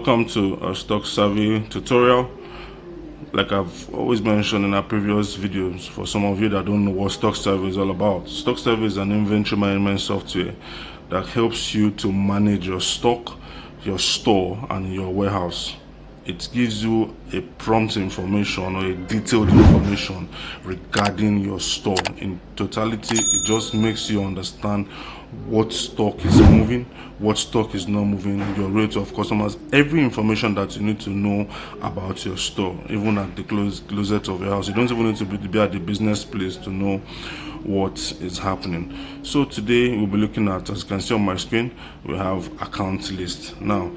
Welcome to a Stocksavi tutorial. Like I've always mentioned in our previous videos, for some of you that don't know what Stocksavi is all about, Stocksavi is an inventory management software that helps you to manage your stock, your store, and your warehouse. It gives you a prompt information or a detailed information regarding your store. In totality, it just makes you understand what stock is moving, what stock is not moving, your rate of customers, every information that you need to know about your store. Even at the closet of your house, you don't even need to be at the business place to know what is happening. So today we'll be looking at, as you can see on my screen, we have account list. Now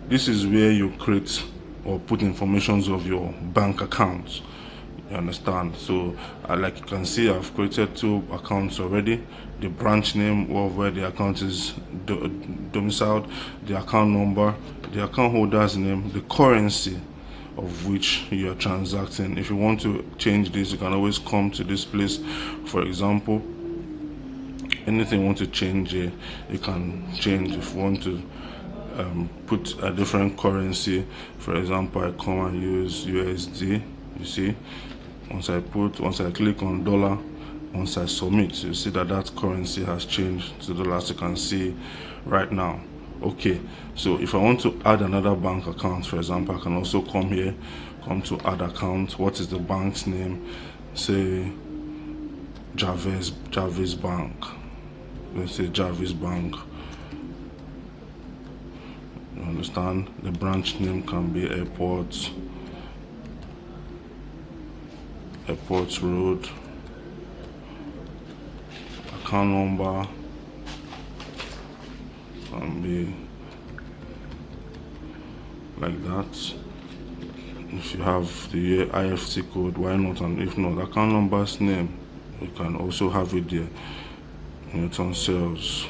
this is where you create or put informations of your bank accounts. You understand? So like you can see, I've created 2 accounts already. The branch name of where the account is domiciled, the account number, the account holder's name, the currency of which you are transacting. If you want to change this, you can always come to this place. For example, anything you want to change here, you can change. If you want to put a different currency, for example, I come and use USD. You see, once I click on dollar, once I submit, you see that that currency has changed to dollars. You can see right now. Okay, so if I want to add another bank account, for example, I can also come here, come to add account. What is the bank's name? Say Jarvis Bank. Let's say Jarvis Bank. You understand? The branch name can be Airport Road. Account number can be like that. If you have the IFC code, why not? And if not, account number's name, you can also have it there. Newton sales.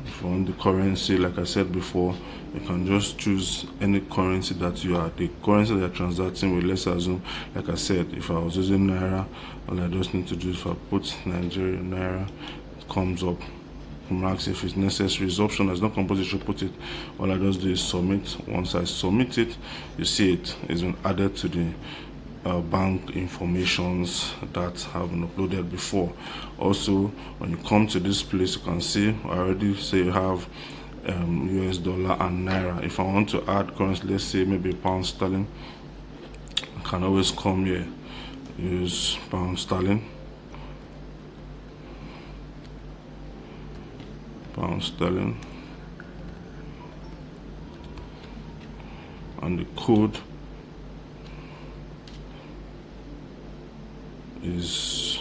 If you want the currency, like I said before, you can just choose any currency that you are, the currency that you're transacting with. Let's assume, like I said, if I was using Naira, all I just need to do, if I put Nigeria Naira, it comes up. Marks if it's necessary. It's optional, it's not compulsory to put it. All I just do is submit. Once I submit it, you see it has been added to the bank informations that have been uploaded before. Also, when you come to this place, you can see I already say you have US dollar and Naira. If I want to add currency, let's say maybe pound sterling, I can always come here, use pound sterling, and the code is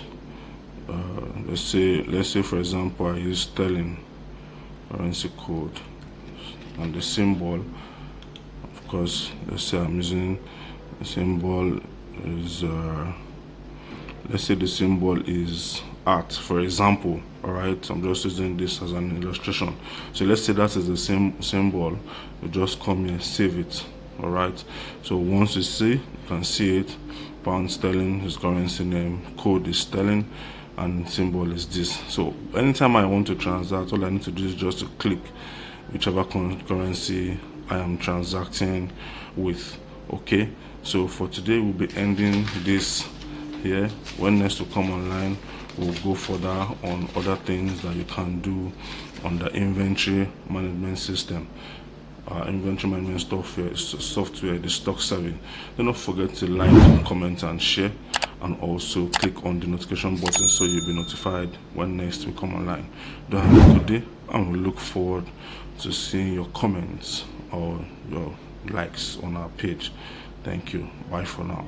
let's say for example I use sterling currency code, and the symbol, of course, let's say I'm using the symbol is let's say the symbol is art, for example. All right, I'm just using this as an illustration. So let's say that is the same symbol. You just come here, save it. All right, so once you see, you can see it. Pound sterling is currency name, code is sterling, and symbol is this. So anytime I want to transact, all I need to do is just to click whichever currency I am transacting with. Okay, so for today we'll be ending this here. When next to come online, we'll go further on other things that you can do on the inventory management system. Inventory management software, the Stocksavi. Don't forget to like, comment, and share, and also click on the notification button so you'll be notified when next we come online. Do have a good day, and we look forward to seeing your comments or your likes on our page. Thank you. Bye for now.